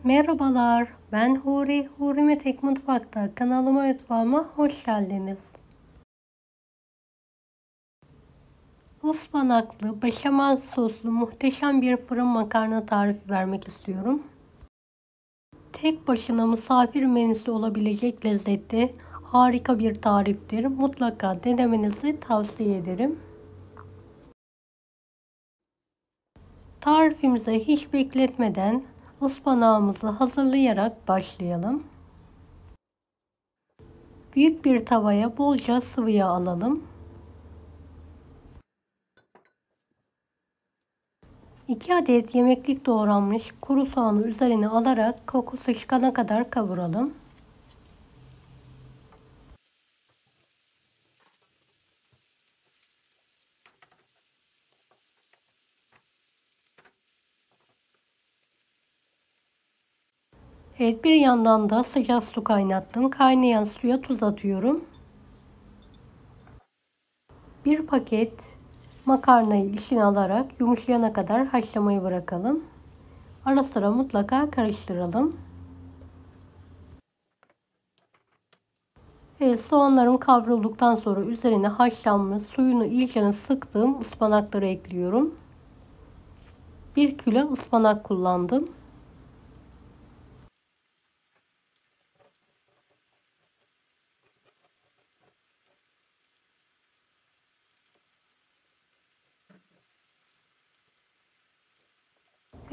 Merhabalar, ben Huri. Huri Tek Mutfak'ta kanalıma mutfağıma hoş geldiniz. Ispanaklı, beşamel soslu muhteşem bir fırın makarna tarifi vermek istiyorum. Tek başına misafir menüsü olabilecek lezzette harika bir tariftir. Mutlaka denemenizi tavsiye ederim. Tarifimize hiç bekletmeden ıspanağımızı hazırlayarak başlayalım. Büyük bir tavaya bolca sıvı yağ alalım. 2 adet yemeklik doğranmış kuru soğanı üzerine alarak kokusu çıkana kadar kavuralım. Evet, bir yandan da sıcak su kaynattım. Kaynayan suya tuz atıyorum. Bir paket makarnayı içine alarak yumuşayana kadar haşlamayı bırakalım. Ara sıra mutlaka karıştıralım. Evet, soğanlarım kavrulduktan sonra üzerine haşlanmış suyunu iyice sıktığım ıspanakları ekliyorum. 1 kilo ıspanak kullandım.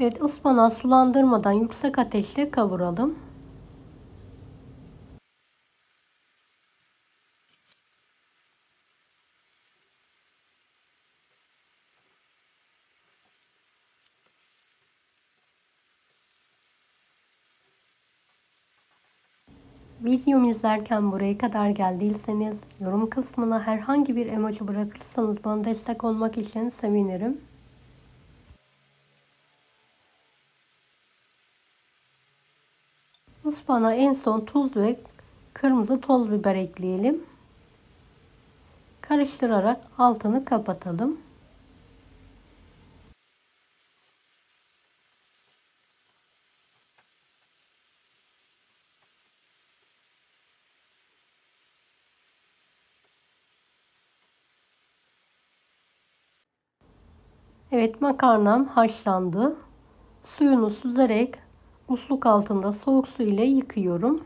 Evet, ıspanağı sulandırmadan yüksek ateşte kavuralım. Videomu izlerken buraya kadar geldiyseniz yorum kısmına herhangi bir emoji bırakırsanız bana destek olmak için sevinirim. Ispanağa en son tuz ve kırmızı toz biber ekleyelim. Karıştırarak altını kapatalım. Evet, makarnam haşlandı. Suyunu süzerek musluk altında soğuk su ile yıkıyorum.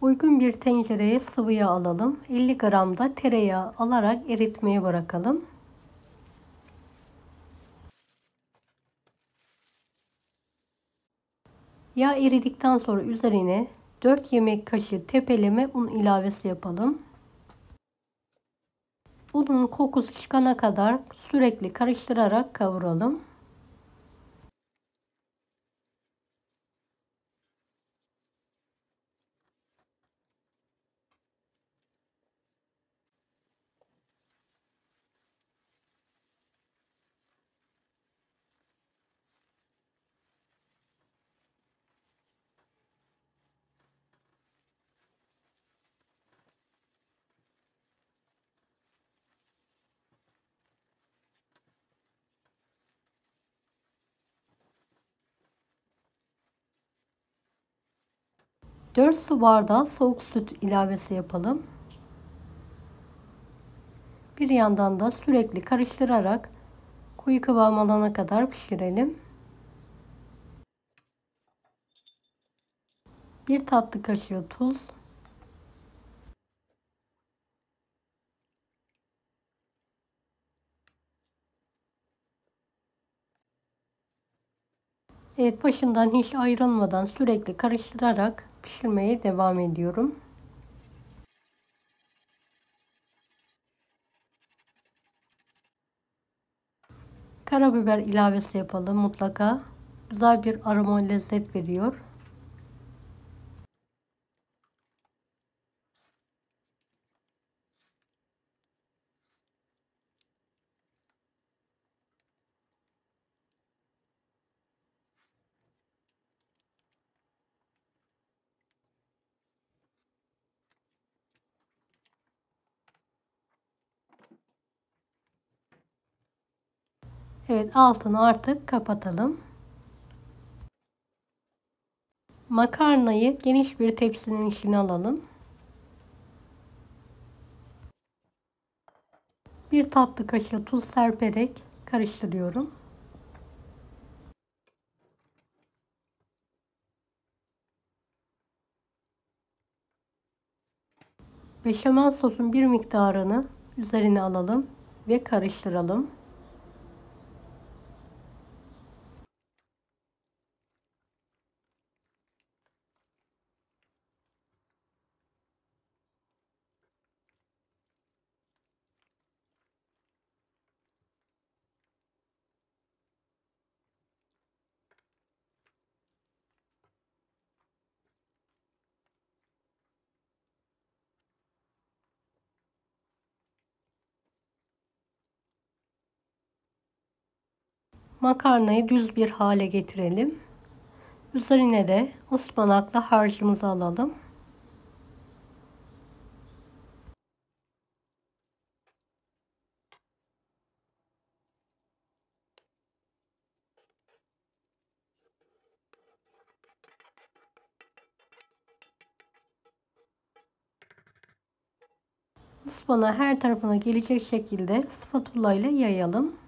Uygun bir tencereye sıvı yağ alalım. 50 gram da tereyağı alarak eritmeye bırakalım. Yağ eridikten sonra üzerine 4 yemek kaşığı tepeleme un ilavesi yapalım. Unun kokusu çıkana kadar sürekli karıştırarak kavuralım. Dört su bardağı soğuk süt ilavesi yapalım. Bir yandan da sürekli karıştırarak koyu kıvam alana kadar pişirelim. 1 tatlı kaşığı tuz, evet, başından hiç ayrılmadan sürekli karıştırarak pişirmeye devam ediyorum. Karabiber ilavesi yapalım mutlaka. Güzel bir aroma, lezzet veriyor. Evet, altını artık kapatalım. Makarnayı geniş bir tepsinin içine alalım. 1 tatlı kaşığı tuz serperek karıştırıyorum. Beşamel sosun bir miktarını üzerine alalım ve karıştıralım. Makarnayı düz bir hale getirelim. Üzerine de ıspanakla harcımızı alalım. Ispanağı her tarafına gelecek şekilde spatula ile yayalım.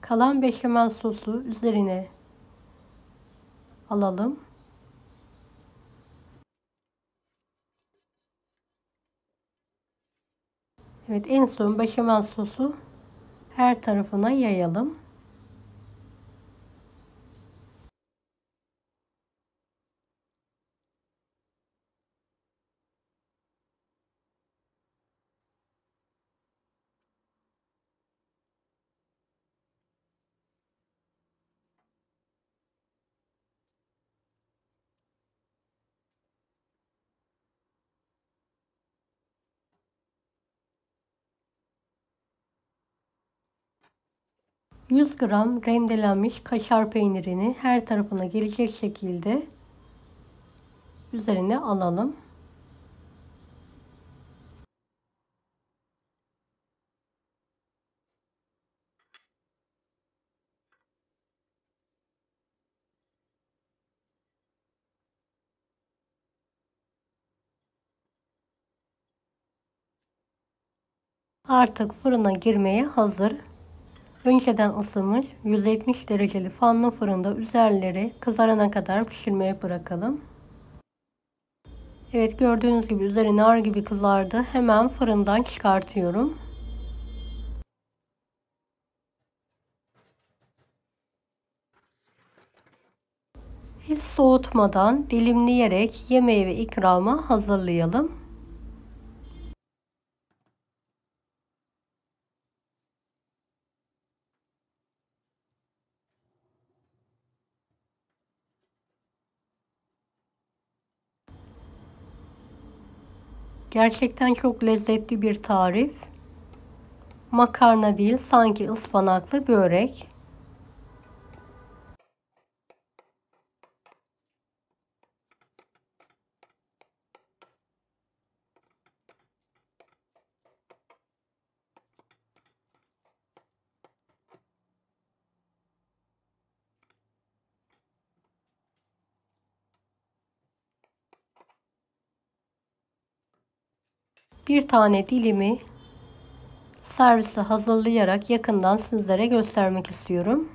Kalan beşamel sosu üzerine alalım. Evet, en son beşamel sosu her tarafına yayalım. ...100 gram rendelenmiş kaşar peynirini her tarafına gelecek şekilde üzerine alalım. Artık fırına girmeye hazır. Önceden ısınmış 170 dereceli fanlı fırında üzerleri kızarana kadar pişirmeye bırakalım. Evet, gördüğünüz gibi üzeri nar gibi kızardı. Hemen fırından çıkartıyorum. Hiç soğutmadan dilimleyerek yemeği ve ikramı hazırlayalım. Gerçekten çok lezzetli bir tarif. Makarna değil, sanki ıspanaklı börek. Bir tane dilimi servise hazırlayarak yakından sizlere göstermek istiyorum.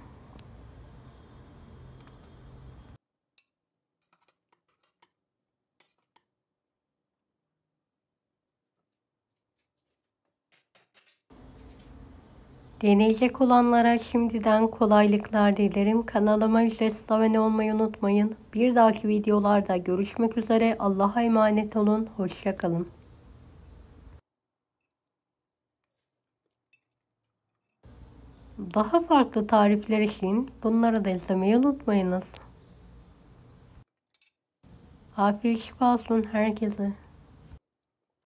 Deneyecek olanlara şimdiden kolaylıklar dilerim. Kanalıma ücretsiz abone olmayı unutmayın. Bir dahaki videolarda görüşmek üzere. Allah'a emanet olun. Hoşça kalın. Daha farklı tarifler için bunları da izlemeyi unutmayınız. Afiyet şifa olsun herkese.